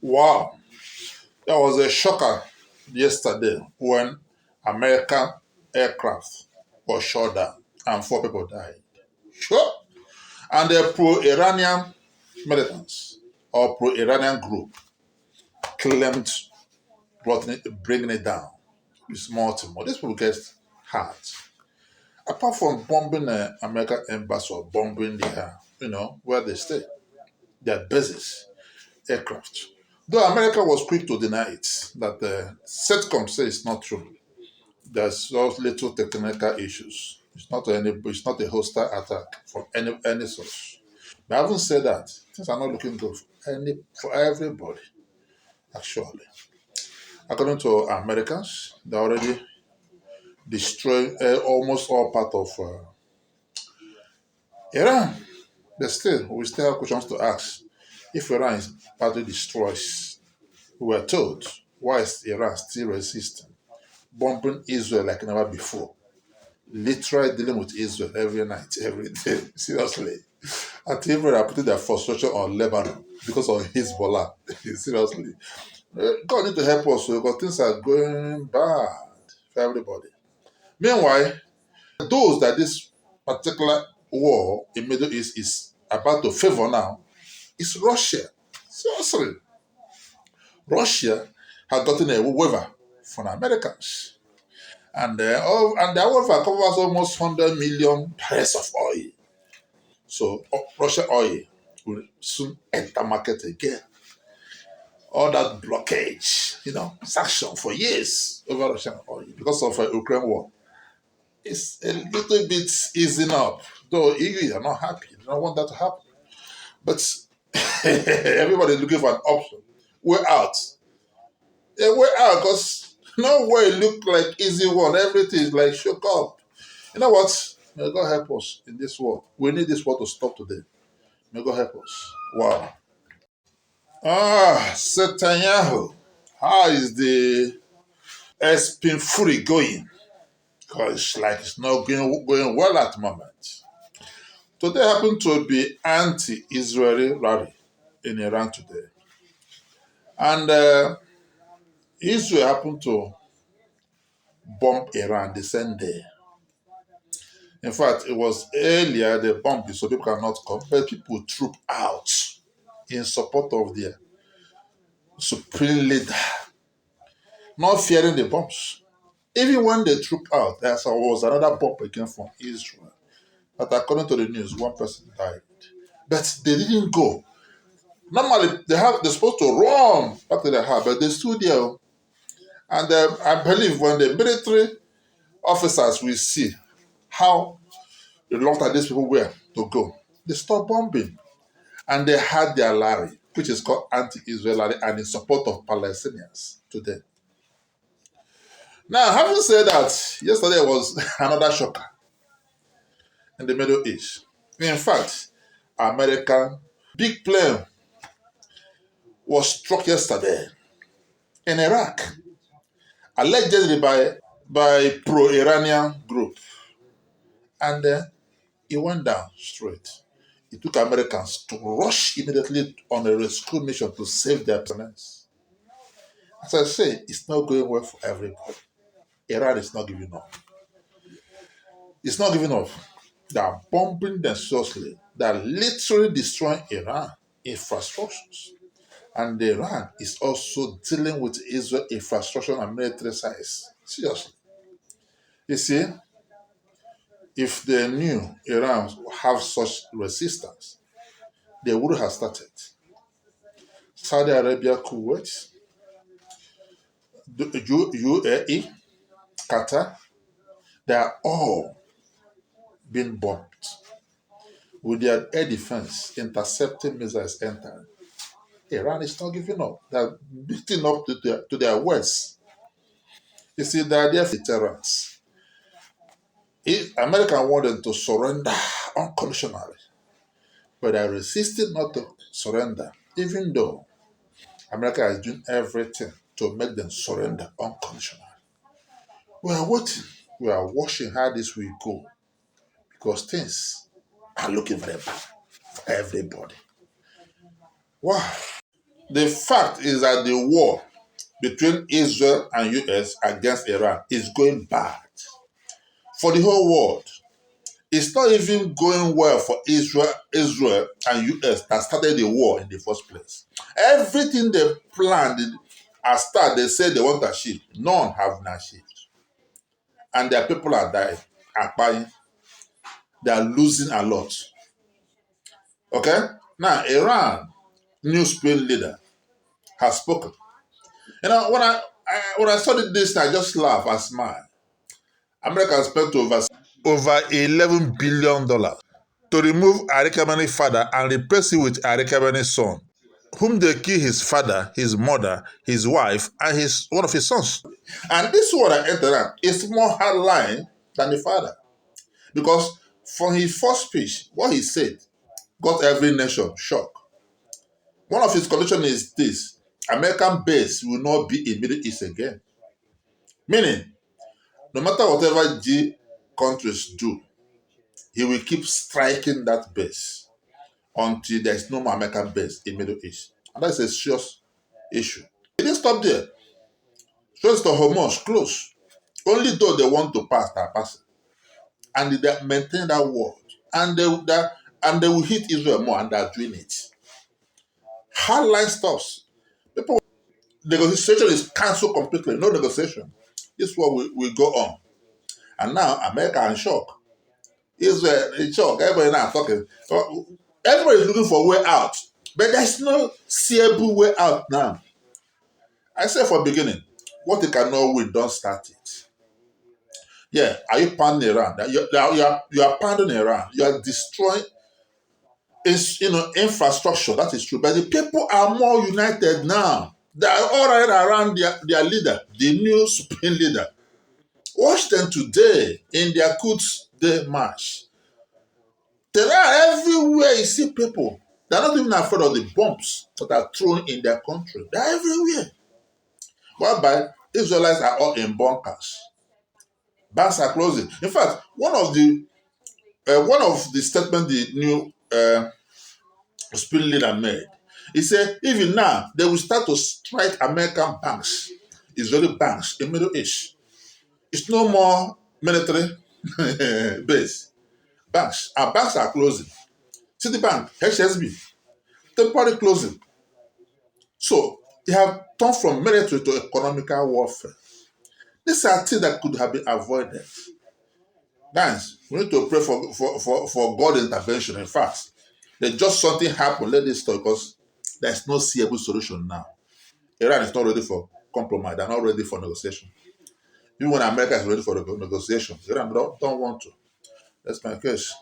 Wow, there was a shocker yesterday when American aircraft was shot down and 4 people died. Sure. And the pro-Iranian militants or pro-Iranian group claimed bringing it down. It's more. These people get hurt. Apart from bombing the American embassy or bombing their, where they stay, their bases, aircraft. Though America was quick to deny it, that the SETCOM says it's not true. There's those little technical issues. It's not a hostile attack from any source. But having said that, things are not looking good for everybody, actually. According to Americans, they already destroyed almost all part of Iran. We still have questions to ask. If Iran is partly destroys, we were told, why is Iran still resisting? Bombing Israel like never before. Literally dealing with Israel every night, every day. Seriously. And even are putting their frustration on Lebanon because of Hezbollah. Seriously. God need to help us because things are going bad for everybody. Meanwhile, those that this particular war in Middle East is about to favor now is Russia. Seriously. Russia has gotten a waiver from Americans. And their waiver covers almost 100 million barrels of oil. So Russian oil will soon enter market again. All that blockage, sanction for years over Russian oil because of Ukraine war. It's a little bit easing up. Though EU are not happy. They don't want that to happen. But everybody is looking for an option. Way out. A way out because no way look like easy one. Everything is like shook up. You know what? May God help us in this war. We need this war to stop today. May God help us. Wow. Netanyahu. How is the Espin Fury going? Because it's like it's not going well at the moment. Today happened to be anti-Israeli rally in Iran today. And Israel happened to bomb Iran the same day. In fact, it was earlier they bombed it so people cannot come, but people troop out in support of their supreme leader, not fearing the bombs. Even when they troop out, there was another bomb again from Israel. But according to the news, one person died. But they didn't go. Normally, they're supposed to run back to their house, but they stood there. And I believe when the military officers will see how reluctant these people were to go, they stopped bombing. And they had their rally, which is called anti-Israel rally, and in support of Palestinians today. Now, having said that, yesterday was another shocker in the Middle East. In fact, American big plane was struck yesterday in Iraq, allegedly by pro-Iranian group. And it went down straight. It took Americans to rush immediately on a rescue mission to save their personnels. As I say, it's not going well for everybody. Iran is not giving up. It's not giving up. They are bombing them seriously. They are literally destroying Iran infrastructures. And Iran is also dealing with Israel infrastructure and military size. Seriously. You see, if they knew Iran have such resistance, they would have started. Saudi Arabia, Kuwait, UAE, Qatar, they are all being bombed with their air defense intercepting missiles entering. Iran is not giving up. They're beating up to their words. You see, they are there for deterrence. America want them to surrender unconditionally, but they are resisting not to surrender, even though America is doing everything to make them surrender unconditionally. We are waiting. We are watching how this will go because things are looking very bad for everybody. Wow. The fact is that the war between Israel and US against Iran is going bad for the whole world. It's not even going well for Israel and US that started the war in the first place. Everything they planned at start, they said they want to achieve. None have been achieved. And their people are dying, are buying. They are losing a lot. Okay? Now, Iran, new Spain leader, has spoken. You know, when I studied this, I just laugh and smile. America spent over $11 billion to remove Ari Khamenei's father and replace him with Ari Khamenei's son, whom they kill his father, his mother, his wife, and one of his sons. And this one that entered is more hardline than the father. Because from his first speech, what he said got every nation shocked. One of his conditions is this: American base will not be in Middle East again. Meaning, no matter whatever G countries do, he will keep striking that base until there is no more American base in Middle East. And that's a serious issue. He didn't stop there. Straits to Hormuz close. Only though they want to pass, they are passing. And they maintain that word. And they will hit Israel more, and they are doing it. Hardline stops. People, negotiation is cancelled completely. No negotiation. This is what will go on. And now America is in shock. Israel in shock. Everybody now talking. Everybody is looking for a way out. But there's no seeable way out now. I said from the beginning, what you cannot win, don't start it. Yeah, are you pounding Iran? You are pounding Iran. You are destroying its infrastructure. That is true. But the people are more united now. They are all right around their leader, the new supreme leader. Watch them today in their Quds Day march. There are everywhere you see people. They're not even afraid of the bombs that are thrown in their country. They're everywhere. Whereby Israelites are all in bunkers. Banks are closing. In fact, one of the statements the new spirit leader made, he said, even now they will start to strike American banks, Israeli banks in Middle East. It's no more military base. Banks. Our banks are closing. Citibank, HSB, temporary closing. So they have turned from military to economical warfare. These are things that could have been avoided. Guys, we need to pray for God intervention. In fact, there's just something happen. Let this stop because there's no seeable solution now. Iran is not ready for compromise. They're not ready for negotiation. Even when America is ready for negotiation, Iran don't want to. That's my case.